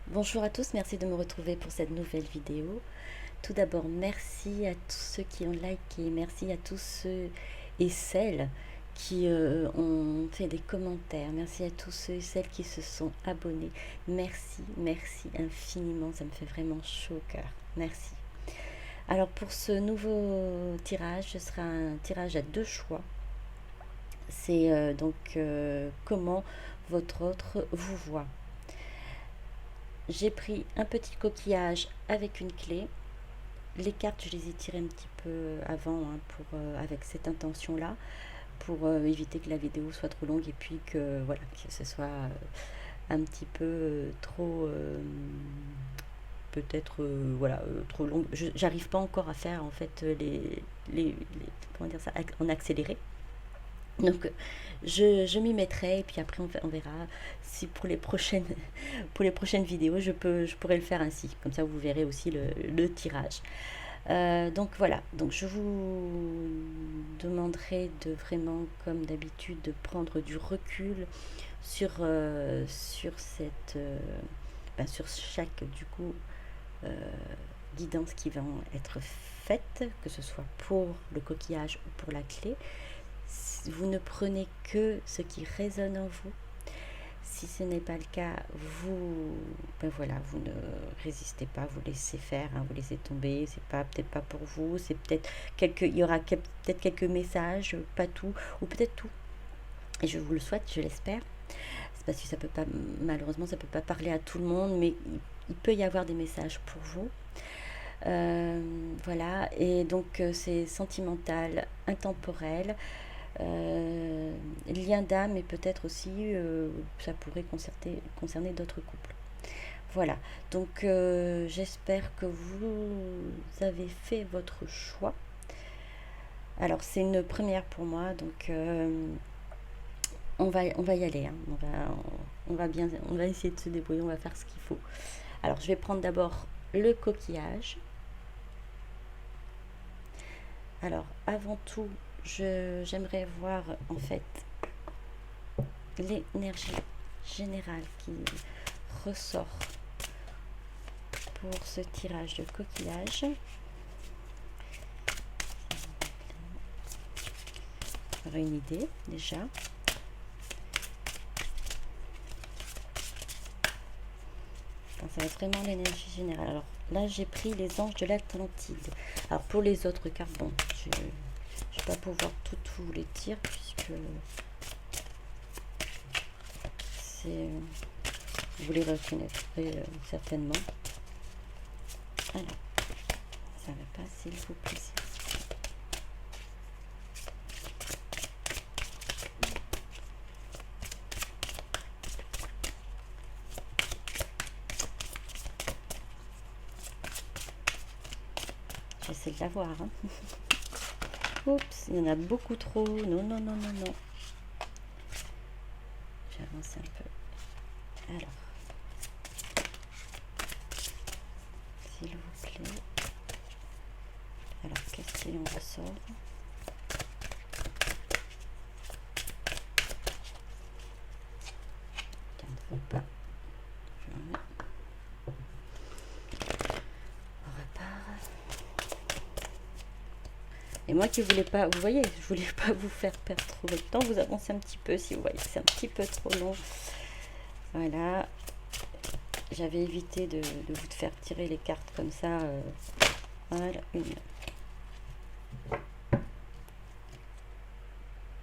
Bonjour à tous, merci de me retrouver pour cette nouvelle vidéo. Tout d'abord, merci à tous ceux qui ont liké, merci à tous ceux et celles qui ont fait des commentaires, merci à tous ceux et celles qui se sont abonnés. Merci, merci infiniment, ça me fait vraiment chaud au cœur. Merci. Alors pour ce nouveau tirage, ce sera un tirage à deux choix. C'est comment votre autre vous voit. J'ai pris un petit coquillage avec une clé. Les cartes, je les ai tirées un petit peu avant avec cette intention-là, pour éviter que la vidéo soit trop longue et puis que, voilà, que ce soit un petit peu trop, peut-être, trop long. J'arrive pas encore à faire en fait comment dire ça, en accéléré. Donc je m'y mettrai et puis après on verra si pour les prochaines vidéos je pourrais le faire ainsi. Comme ça vous verrez aussi le tirage. Donc voilà, donc je vous demanderai de vraiment, comme d'habitude, de prendre du recul sur chaque du coup euh, guidance qui va être faite, que ce soit pour le coquillage ou pour la clé. Vous ne prenez que ce qui résonne en vous. Si ce n'est pas le cas, vous ne résistez pas, vous laissez faire, hein, vous laissez tomber. C'est peut-être pas pour vous. C'est peut-être il y aura peut-être quelques messages, pas tout, ou peut-être tout. Et je vous le souhaite, je l'espère. C'est parce que ça peut pas, malheureusement, ça peut pas parler à tout le monde, mais il peut y avoir des messages pour vous. Voilà, et donc c'est sentimental, intemporel, lien d'âme, et peut-être aussi ça pourrait concerner d'autres couples. Voilà, donc j'espère que vous avez fait votre choix. Alors c'est une première pour moi, donc on va y aller, hein. On va essayer de se débrouiller, on va faire ce qu'il faut. Alors je vais prendre d'abord le coquillage. Alors avant tout, j'aimerais voir en fait l'énergie générale qui ressort pour ce tirage de coquillage. On aura une idée déjà. Enfin, ça va être vraiment l'énergie générale. Alors là, j'ai pris les anges de l'Atlantide. Alors pour les autres cartes, bon, je ne vais pas pouvoir toutes vous les tirer puisque c'est, vous les reconnaîtrez certainement. Alors, ça va pas, s'il vous plaît. J'essaie de l'avoir. Hein. Oups, il y en a beaucoup trop. Non, non, non, non, non. J'avance un peu. Alors, s'il vous plaît. Alors, Castillon ressort. On pas. Je remets. On repart. Et moi qui voulais pas, vous voyez, je voulais pas vous faire perdre trop de temps. Vous avancez un petit peu si vous voyez, c'est un petit peu trop long. Voilà. J'avais évité de vous faire tirer les cartes comme ça. Voilà, une.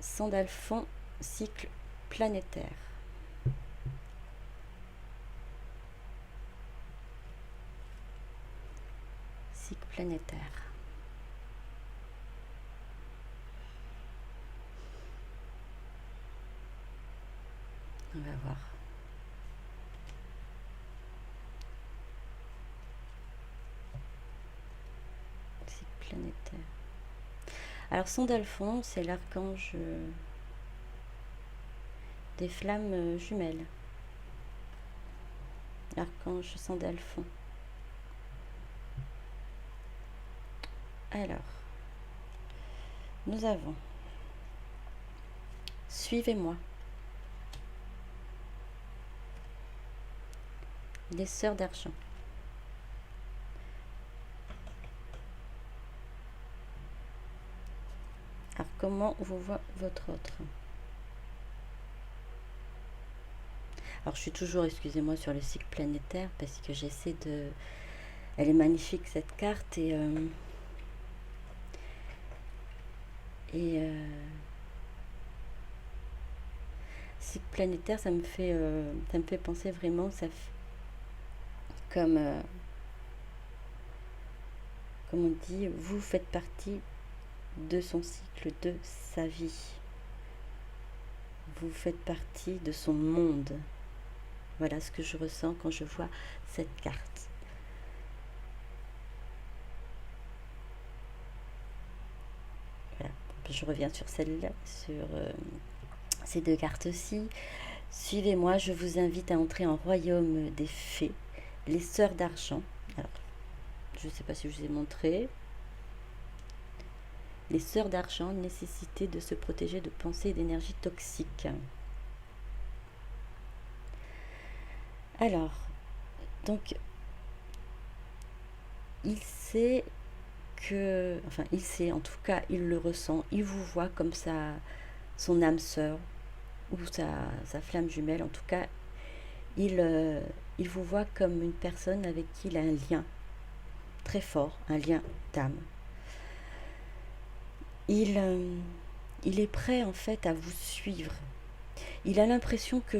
Sandalphon, cycle planétaire. Cycle planétaire. On va voir. Cycle planétaire. Alors, Sandalphon, c'est l'archange des flammes jumelles. L'archange Sandalphon. Alors, nous avons Suivez-moi. Les sœurs d'argent. Alors, comment vous voit votre autre? Alors, je suis toujours, excusez-moi, sur le cycle planétaire parce que j'essaie de... Elle est magnifique, cette carte, et cycle planétaire, ça me fait penser vraiment, comme, comme on dit, vous faites partie de son cycle, de sa vie. Vous faites partie de son monde. Voilà ce que je ressens quand je vois cette carte. Voilà. Je reviens sur celle-là, sur ces deux cartes aussi. Suivez-moi, je vous invite à entrer en royaume des fées, les sœurs d'argent. Alors, je ne sais pas si je vous ai montré. Les sœurs d'argent, nécessité de se protéger de pensées et d'énergie toxiques. Alors, donc, il sait que, enfin, il sait, en tout cas, il le ressent, il vous voit comme son âme sœur ou sa flamme jumelle. En tout cas, il vous voit comme une personne avec qui il a un lien très fort, un lien d'âme. Il est prêt en fait à vous suivre. Il a l'impression que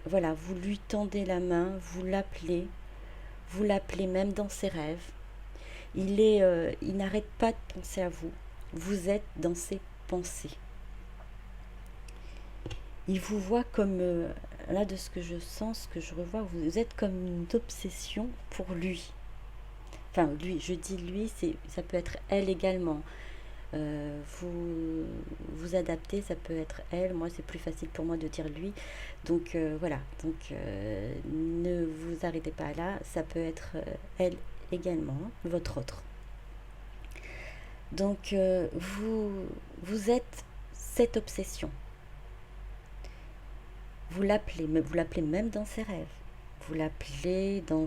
voilà, vous lui tendez la main, vous l'appelez même dans ses rêves. Il n'arrête pas de penser à vous. Vous êtes dans ses pensées. Il vous voit comme, là de ce que je sens, ce que je revois, vous êtes comme une obsession pour lui. Enfin, lui, je dis lui, ça peut être elle également. Vous adaptez, ça peut être elle. Moi, c'est plus facile pour moi de dire lui. Donc voilà. Donc ne vous arrêtez pas là. Ça peut être elle également, votre autre. Donc vous êtes cette obsession. Vous l'appelez même dans ses rêves. Vous l'appelez dans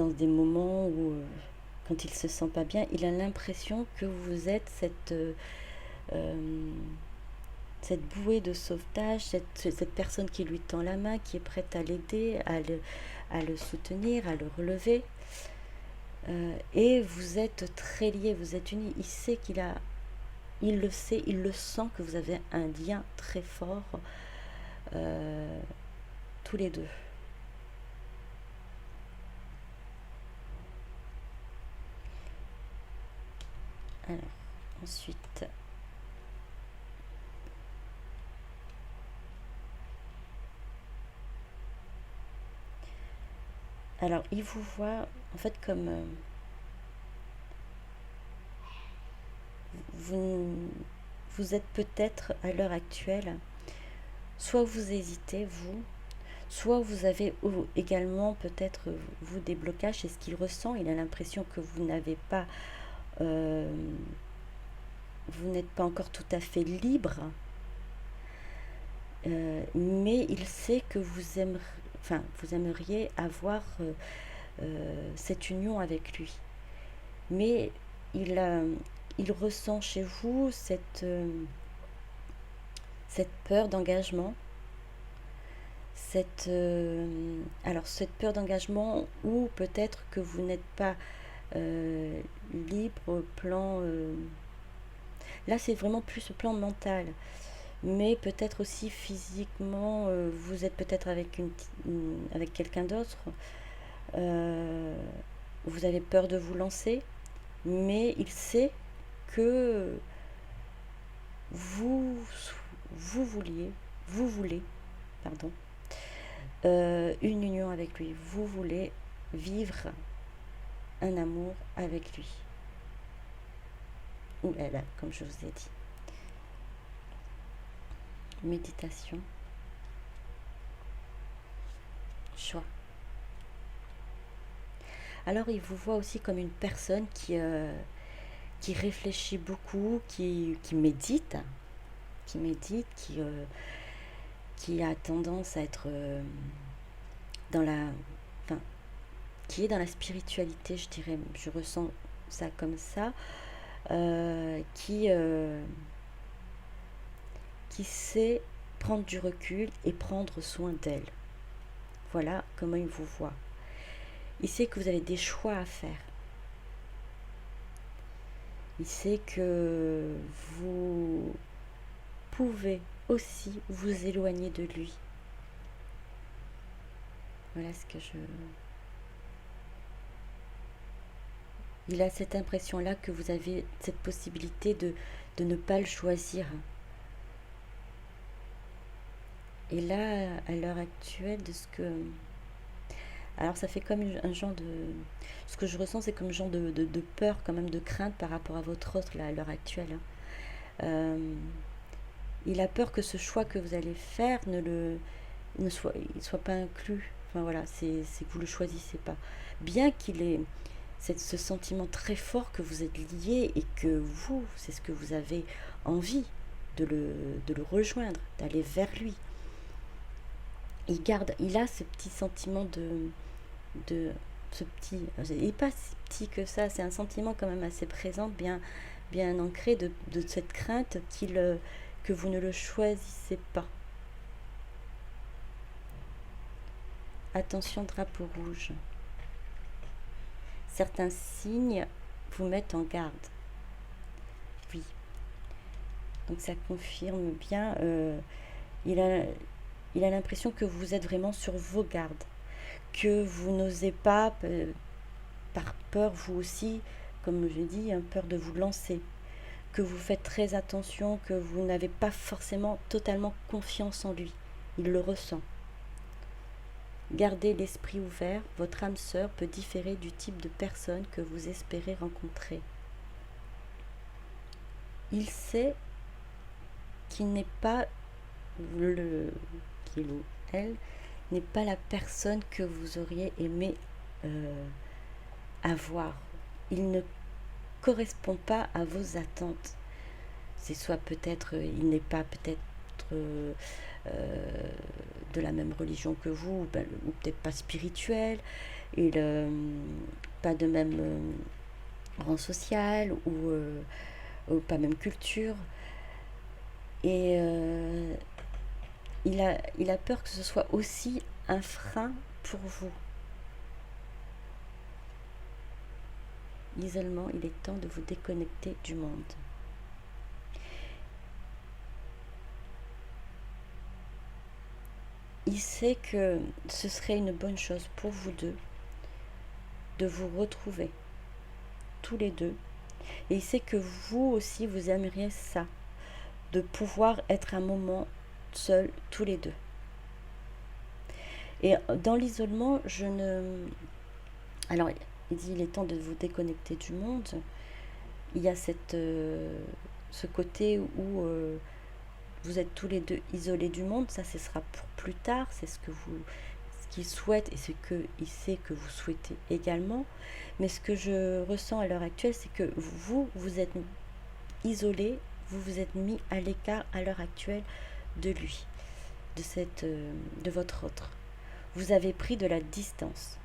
des moments où, quand il se sent pas bien, il a l'impression que vous êtes cette bouée de sauvetage, cette personne qui lui tend la main, qui est prête à l'aider, à le soutenir, à le relever. Et vous êtes très liés, vous êtes unis. Il sait il le sait, il le sent que vous avez un lien très fort, tous les deux. Alors, ensuite, alors il vous voit en fait comme vous êtes peut-être à l'heure actuelle, soit vous hésitez, soit vous avez également peut-être vous des blocages. C'est ce qu'il ressent. Il a l'impression que vous n'avez pas, vous n'êtes pas encore tout à fait libre, mais il sait que vous aimeriez avoir cette union avec lui. Mais il ressent chez vous cette peur d'engagement, cette peur d'engagement, ou peut-être que vous n'êtes pas libre au plan... là, c'est vraiment plus au plan mental. Mais peut-être aussi physiquement, vous êtes peut-être avec avec quelqu'un d'autre. Vous avez peur de vous lancer, mais il sait que vous voulez, pardon, une union avec lui. Vous voulez vivre un amour avec lui. Ou elle, comme je vous ai dit. Méditation. Choix. Alors il vous voit aussi comme une personne qui réfléchit beaucoup, qui médite, qui a tendance à être dans la, enfin, qui est dans la spiritualité, je dirais, je ressens ça comme ça, qui sait prendre du recul et prendre soin d'elle. Voilà comment il vous voit. Il sait que vous avez des choix à faire. Il sait que vous pouvez aussi vous éloigner de lui. Voilà ce que je... Il a cette impression-là que vous avez cette possibilité de ne pas le choisir. Et là, à l'heure actuelle, de ce que... Alors ça fait comme un genre de... Ce que je ressens, c'est comme un genre de peur, quand même, de crainte par rapport à votre autre, là, à l'heure actuelle. Il a peur que ce choix que vous allez faire ne soit pas inclus. Enfin voilà, c'est que vous ne le choisissez pas. Bien qu'il ait ce sentiment très fort que vous êtes lié et que vous, c'est ce que vous avez envie de le rejoindre, d'aller vers lui. Il a ce petit sentiment il n'est pas si petit que ça, c'est un sentiment quand même assez présent, bien ancré de cette crainte que vous ne le choisissez pas. Attention, drapeau rouge. Certains signes vous mettent en garde. Oui. Donc ça confirme bien. Il a l'impression que vous êtes vraiment sur vos gardes. Que vous n'osez pas, par peur vous aussi, comme je dis, peur de vous lancer. Que vous faites très attention, que vous n'avez pas forcément totalement confiance en lui. Il le ressent. Gardez l'esprit ouvert, votre âme sœur peut différer du type de personne que vous espérez rencontrer. Il sait qu'il n'est pas qu'il ou elle n'est pas la personne que vous auriez aimé avoir. Il ne correspond pas à vos attentes. C'est soit peut-être, il n'est pas peut-être de la même religion que vous, ou peut-être pas spirituel, pas de même rang social, ou pas même culture. Et il a peur que ce soit aussi un frein pour vous. L'isolement, il est temps de vous déconnecter du monde. Il sait que ce serait une bonne chose pour vous deux de vous retrouver tous les deux. Et il sait que vous aussi, vous aimeriez ça, de pouvoir être un moment seuls tous les deux. Et dans l'isolement, Alors, il dit il est temps de vous déconnecter du monde. Il y a ce côté où vous êtes tous les deux isolés du monde. Ça, ce sera pour plus tard. C'est ce qu'il souhaite et ce qu'il sait que vous souhaitez également. Mais ce que je ressens à l'heure actuelle, c'est que vous êtes isolés, vous vous êtes mis à l'écart à l'heure actuelle de lui, de votre autre. Vous avez pris de la distance.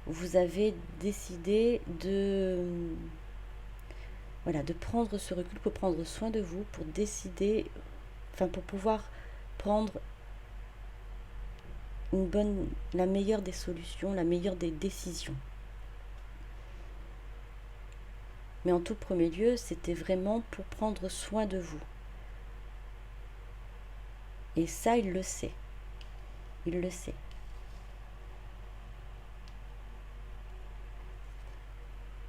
Vous avez décidé de prendre ce recul pour prendre soin de vous, pour décider, pour pouvoir prendre la meilleure des solutions, la meilleure des décisions. Mais en tout premier lieu, c'était vraiment pour prendre soin de vous. Et ça, il le sait. Il le sait.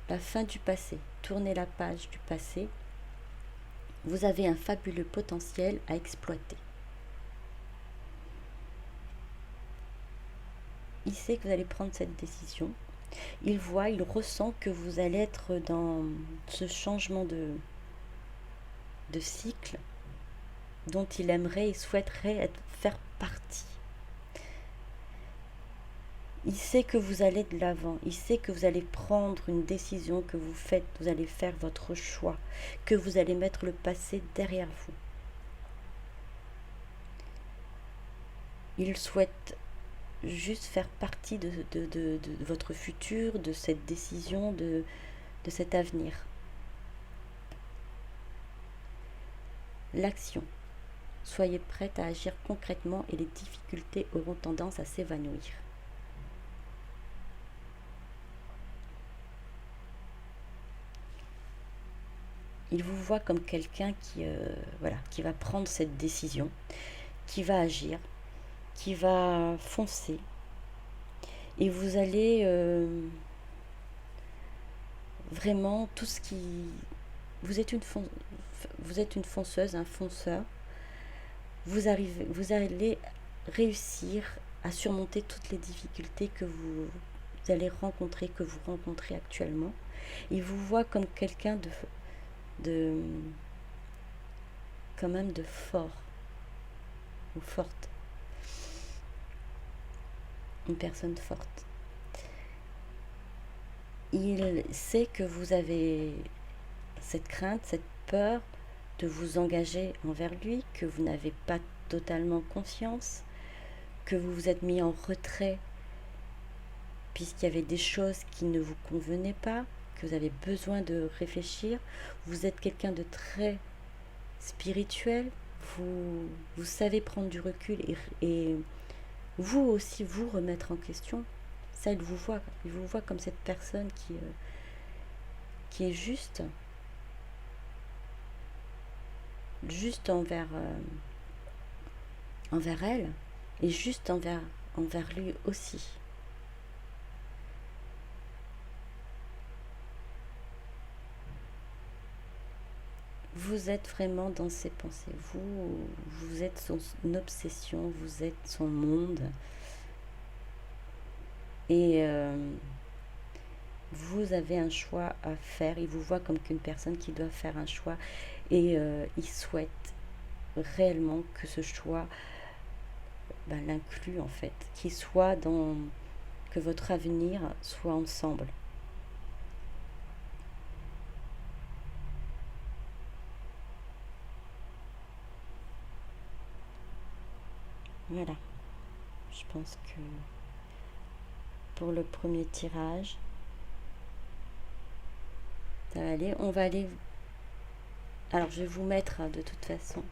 La fin du passé. Tournez la page du passé. Vous avez un fabuleux potentiel à exploiter. Il sait que vous allez prendre cette décision. Il ressent que vous allez être dans ce changement de cycle dont il aimerait et souhaiterait faire partie. Il sait que vous allez de l'avant, il sait que vous allez prendre une décision, que vous allez faire votre choix, que vous allez mettre le passé derrière vous. Il souhaite juste faire partie de votre futur, de cette décision, de cet avenir. L'action. Soyez prête à agir concrètement et les difficultés auront tendance à s'évanouir. Il vous voit comme quelqu'un qui va prendre cette décision, qui va agir, qui va foncer. Et vous allez vraiment tout ce qui... Vous êtes une fonceuse, un fonceur. Vous allez réussir à surmonter toutes les difficultés que vous allez rencontrer, que vous rencontrez actuellement. Il vous voit comme quelqu'un quand même de fort ou forte, une personne forte. Il sait que vous avez cette crainte, cette peur de vous engager envers lui, que vous n'avez pas totalement confiance, que vous vous êtes mis en retrait puisqu'il y avait des choses qui ne vous convenaient pas, que vous avez besoin de réfléchir. Vous êtes quelqu'un de très spirituel, vous savez prendre du recul et vous aussi vous remettre en question. Ça, il vous voit comme cette personne qui est juste envers elle et juste envers lui aussi. Vous êtes vraiment dans ses pensées. Vous êtes son obsession, vous êtes son monde. Et vous avez un choix à faire. Il vous voit comme qu'une personne qui doit faire un choix. Et il souhaite réellement que ce choix l'inclut en fait. Que votre avenir soit ensemble. Voilà. Je pense que pour le premier tirage, ça va aller. On va aller... Alors, je vais vous mettre de toute façon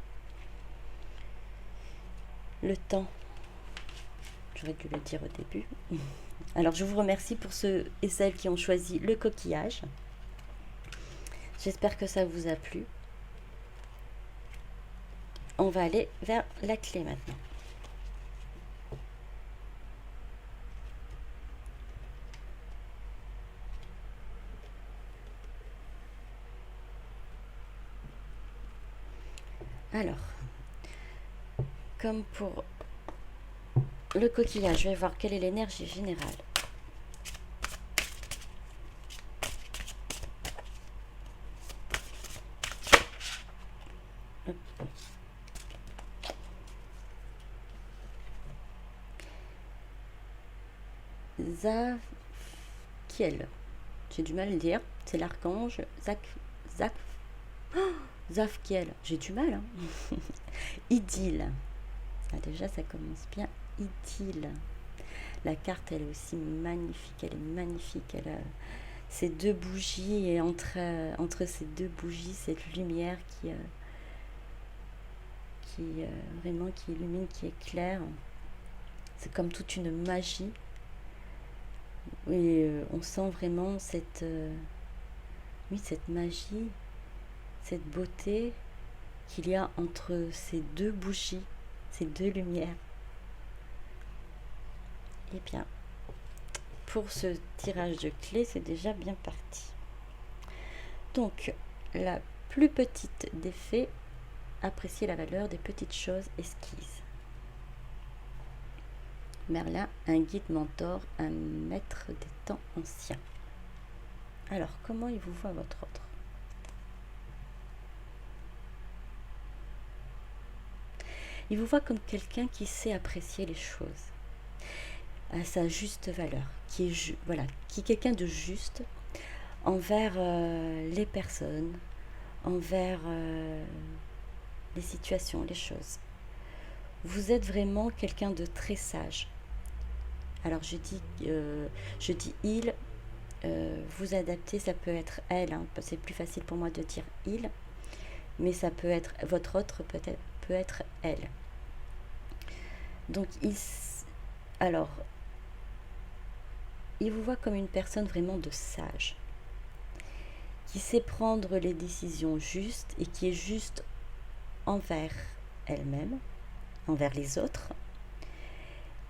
le temps. J'aurais dû le dire au début. Alors, je vous remercie pour ceux et celles qui ont choisi le coquillage. J'espère que ça vous a plu. On va aller vers la clé maintenant. Alors, comme pour le coquillage, je vais voir quelle est l'énergie générale. Zafkiel. J'ai du mal à le dire. C'est l'archange Zafkiel. J'ai du mal. Hein. Idylle. Ah, déjà, ça commence bien. Idylle. La carte, elle est aussi magnifique. Elle est magnifique. Elle a ces deux bougies et entre ces deux bougies, cette lumière qui vraiment qui illumine, qui éclaire. C'est comme toute une magie. Et on sent vraiment cette magie, cette beauté qu'il y a entre ces deux bougies, ces deux lumières. Et bien, pour ce tirage de clés, c'est déjà bien parti. Donc, la plus petite des fées, apprécier la valeur des petites choses esquises. Merlin, un guide mentor, un maître des temps anciens. Alors, comment il vous voit votre ordre? Il vous voit comme quelqu'un qui sait apprécier les choses à sa juste valeur, qui est quelqu'un de juste envers les personnes, envers les situations, les choses. Vous êtes vraiment quelqu'un de très sage, Alors je dis il, vous adaptez, ça peut être elle, hein, c'est plus facile pour moi de dire il, mais ça peut être votre autre, peut-être peut être elle. Donc alors, il vous voit comme une personne vraiment de sage, qui sait prendre les décisions justes et qui est juste envers elle-même, envers les autres,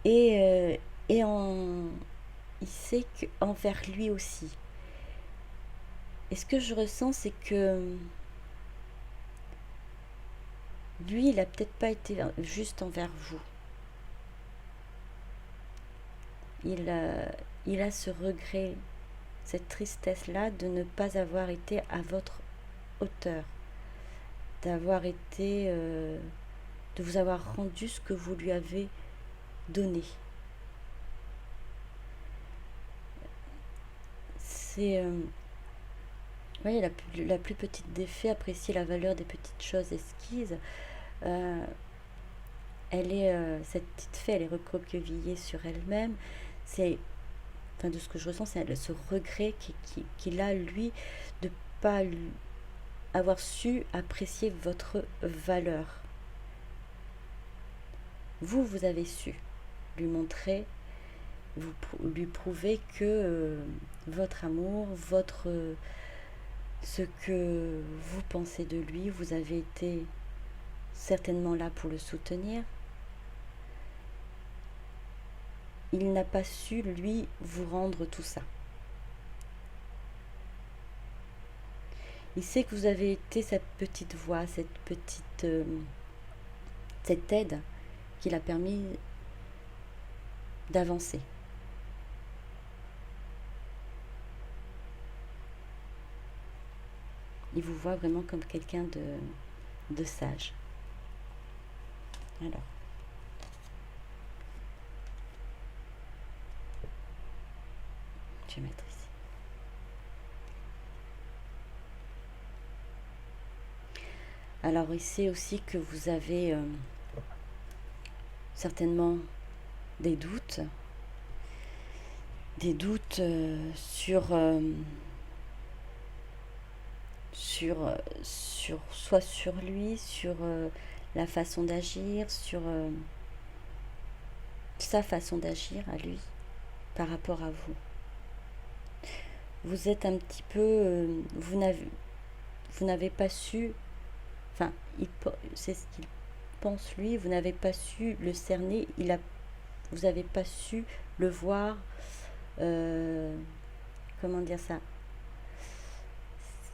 et, il sait qu'envers lui aussi. Et ce que je ressens, c'est que lui, il a peut-être pas été juste envers vous. Il a ce regret, cette tristesse-là de ne pas avoir été à votre hauteur, d'avoir été, de vous avoir rendu ce que vous lui avez donné. C'est, oui, la plus petite des faits, apprécier la valeur des petites choses esquises. Cette petite fée, elle est recroquevillée sur elle-même. C'est, enfin, de ce que je ressens, c'est ce regret qu'il a, lui, de ne pas avoir su apprécier votre valeur. Vous avez su lui montrer, lui prouver que votre amour, ce que vous pensez de lui, vous avez été certainement là pour le soutenir. Il n'a pas su, lui, vous rendre tout ça. Il sait que vous avez été cette petite voix, cette aide qui l'a permis d'avancer. Il vous voit vraiment comme quelqu'un de sage. Alors, je vais mettre ici. Alors, il sait aussi que vous avez certainement des doutes soit sur lui, sur la façon d'agir, sur sa façon d'agir à lui par rapport à vous. Vous êtes un petit peu, vous n'avez pas su, enfin, c'est ce qu'il pense lui, vous n'avez pas su le cerner, vous n'avez pas su le voir, comment dire ça,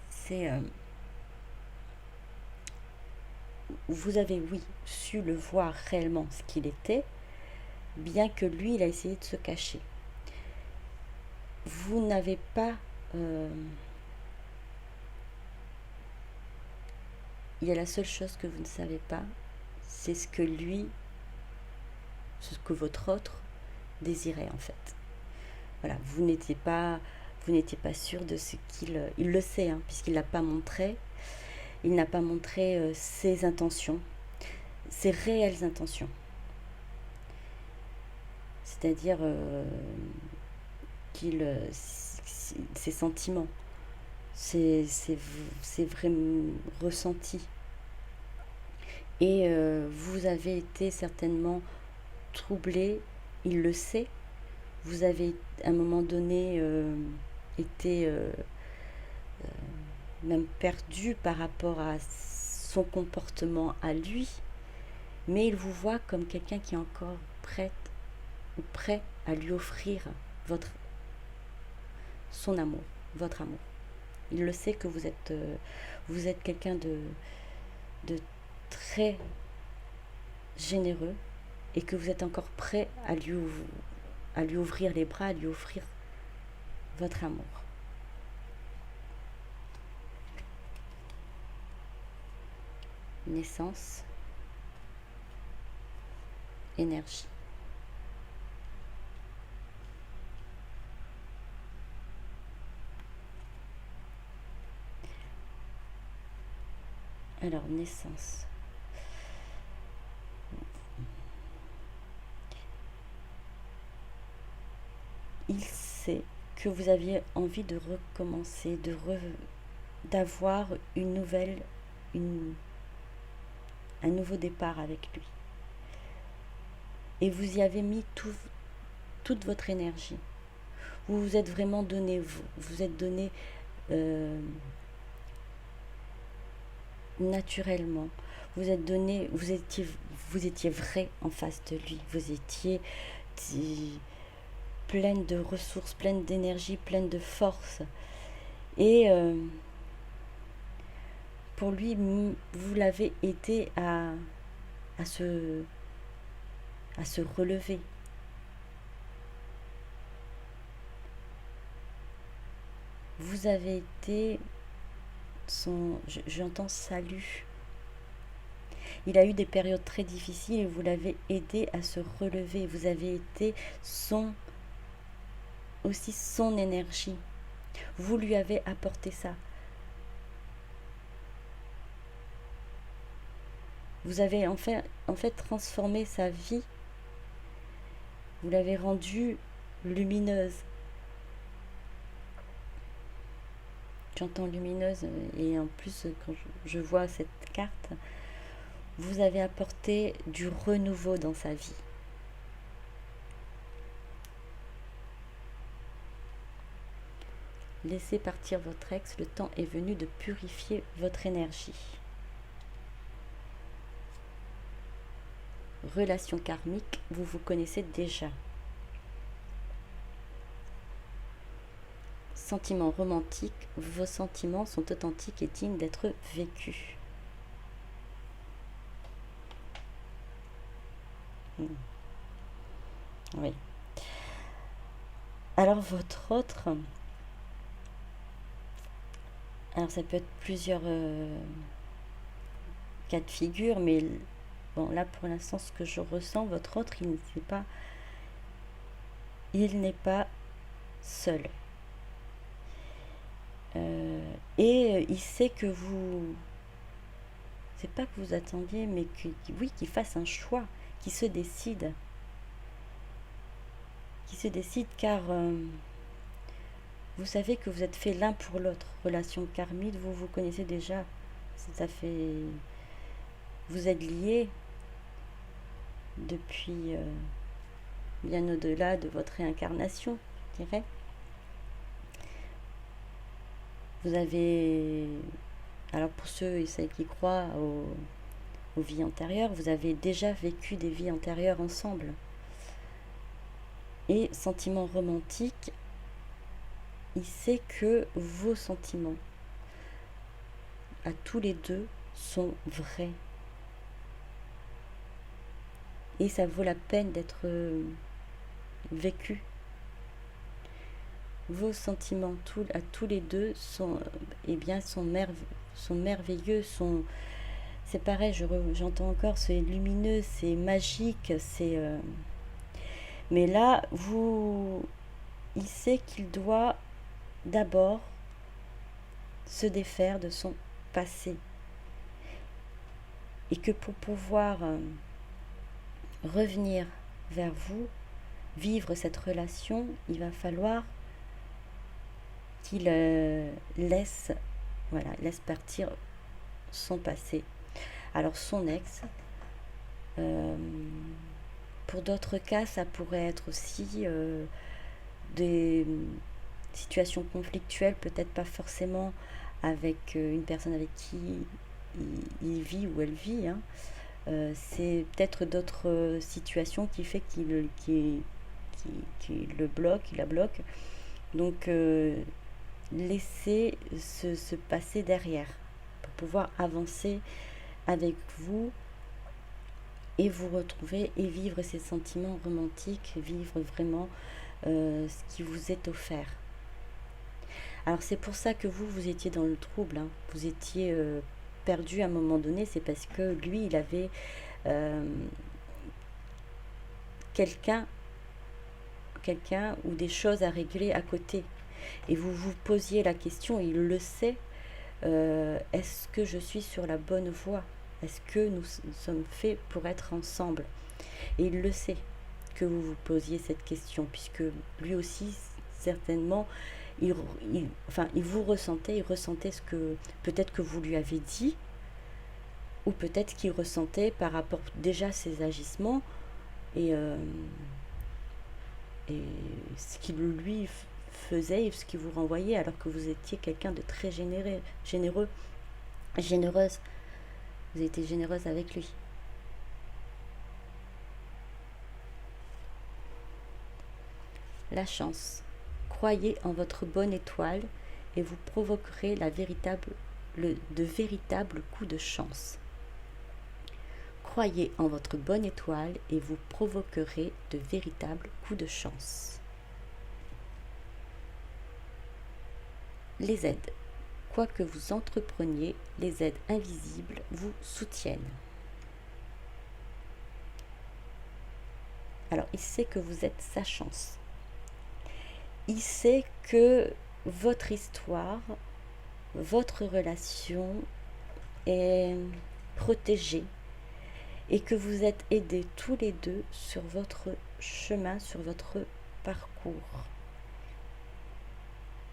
c'est, vous avez, oui, su le voir réellement ce qu'il était, bien que lui, il a essayé de se cacher. Vous n'avez pas... il y a la seule chose que vous ne savez pas, c'est ce que votre autre désirait en fait. Voilà, vous n'étiez pas sûr de ce il le sait, hein, puisqu'il l'a pas montré. Il n'a pas montré ses intentions, ses réelles intentions. C'est-à-dire ses sentiments, ses vrais ressentis. Et vous avez été certainement troublé, il le sait. Vous avez à un moment donné été même perdu par rapport à son comportement à lui, mais il vous voit comme quelqu'un qui est encore prêt à lui offrir son amour, votre amour. Il le sait que vous êtes quelqu'un de très généreux et que vous êtes encore prêt à lui ouvrir les bras, à lui offrir votre amour. Naissance, énergie. Alors, naissance. il sait que vous aviez envie de recommencer, d'avoir un nouveau départ avec lui. Et vous y avez mis toute votre énergie. Vous vous êtes vraiment donné, vous êtes donné naturellement. Vous étiez vrai en face de lui. Vous étiez pleine de ressources, pleine d'énergie, pleine de force. Et pour lui, vous l'avez aidé à se relever. Vous avez été j'entends salut. Il a eu des périodes très difficiles et vous l'avez aidé à se relever. Vous avez été aussi son énergie. Vous lui avez apporté ça. Vous avez en fait transformé sa vie. Vous l'avez rendue lumineuse. J'entends lumineuse et en plus quand je vois cette carte, vous avez apporté du renouveau dans sa vie. Laissez partir votre ex, le temps est venu de purifier votre énergie. Relation karmique, vous vous connaissez déjà. Sentiments romantiques, vos sentiments sont authentiques et dignes d'être vécus. Oui. Alors votre autre... Alors ça peut être plusieurs cas de figure, mais bon, là pour l'instant ce que je ressens, votre autre, il n'est pas seul. Et il sait que c'est pas que vous attendiez, mais qu'il fasse un choix, qu'il se décide. Car vous savez que vous êtes fait l'un pour l'autre. Relation karmique, vous vous connaissez déjà. Vous êtes liés depuis bien au-delà de votre réincarnation, je dirais. Vous avez, alors pour ceux et celles qui croient aux vies antérieures, vous avez déjà vécu des vies antérieures ensemble. Et sentiment romantique, il sait que vos sentiments à tous les deux sont vrais. Et ça vaut la peine d'être vécu. Vos sentiments à tous les deux sont merveilleux, c'est pareil, j'entends encore, c'est lumineux, c'est magique, mais là, il sait qu'il doit d'abord se défaire de son passé. Et que pour pouvoir revenir vers vous, vivre cette relation, il va falloir qu'il laisse partir son passé. Alors son ex, pour d'autres cas, ça pourrait être aussi des situations conflictuelles, peut-être pas forcément avec une personne avec qui il vit ou elle vit. C'est peut-être d'autres situations qui fait qu'il la bloque. Donc laissez se passer derrière pour pouvoir avancer avec vous et vous retrouver et vivre ces sentiments romantiques, vivre vraiment ce qui vous est offert. Alors c'est pour ça que vous étiez dans le trouble, vous étiez perdu à un moment donné, c'est parce que lui il avait quelqu'un ou des choses à régler à côté. Et vous vous posiez la question, il le sait, est-ce que je suis sur la bonne voie? Est-ce que nous sommes faits pour être ensemble? Et il le sait, que vous vous posiez cette question, puisque lui aussi, certainement, enfin, il ressentait ce que peut-être que vous lui avez dit, ou peut-être qu'il ressentait par rapport déjà à ses agissements et ce qu'il lui faisait et ce qu'il vous renvoyait, alors que vous étiez quelqu'un de très généreuse. Vous étiez généreuse avec lui. La chance. Croyez en votre bonne étoile et vous provoquerez de véritables coups de chance. Croyez en votre bonne étoile et vous provoquerez de véritables coups de chance. Les aides. Quoi que vous entrepreniez, les aides invisibles vous soutiennent. Alors, il sait que vous êtes sa chance. Il sait que votre histoire, votre relation est protégée et que vous êtes aidés tous les deux sur votre chemin, sur votre parcours.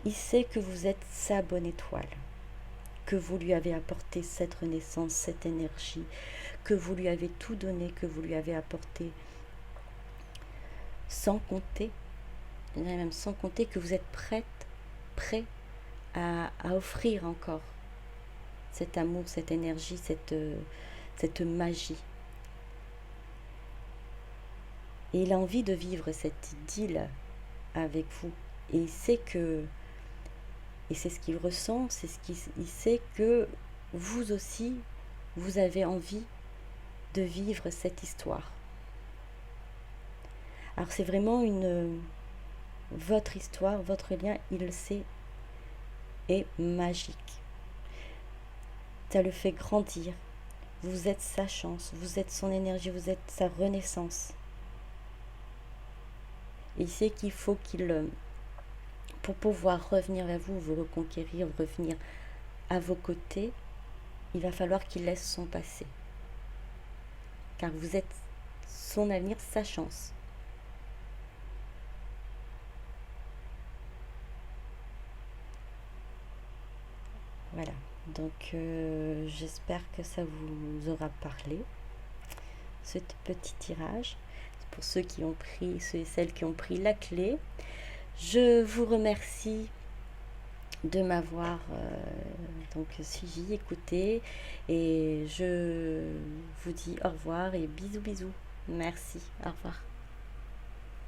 Il sait que vous êtes sa bonne étoile, que vous lui avez apporté cette renaissance, cette énergie, que vous lui avez tout donné, que vous lui avez apporté sans compter, même sans compter que vous êtes prêt à offrir encore cet amour, cette énergie, cette magie. Et il a envie de vivre cette idylle avec vous. Et il sait que, et c'est ce qu'il ressent, il sait que vous aussi, vous avez envie de vivre cette histoire. Alors c'est vraiment votre histoire, votre lien, il le sait, est magique. Ça le fait grandir. Vous êtes sa chance, vous êtes son énergie, vous êtes sa renaissance. Et il sait qu'il faut pour pouvoir revenir vers vous, vous reconquérir, revenir à vos côtés, il va falloir qu'il laisse son passé. Car vous êtes son avenir, sa chance. Voilà, donc j'espère que ça vous aura parlé, ce petit tirage. Pour ceux et celles qui ont pris la clé, je vous remercie de m'avoir suivi, écouté, et je vous dis au revoir et bisous. Merci, au revoir.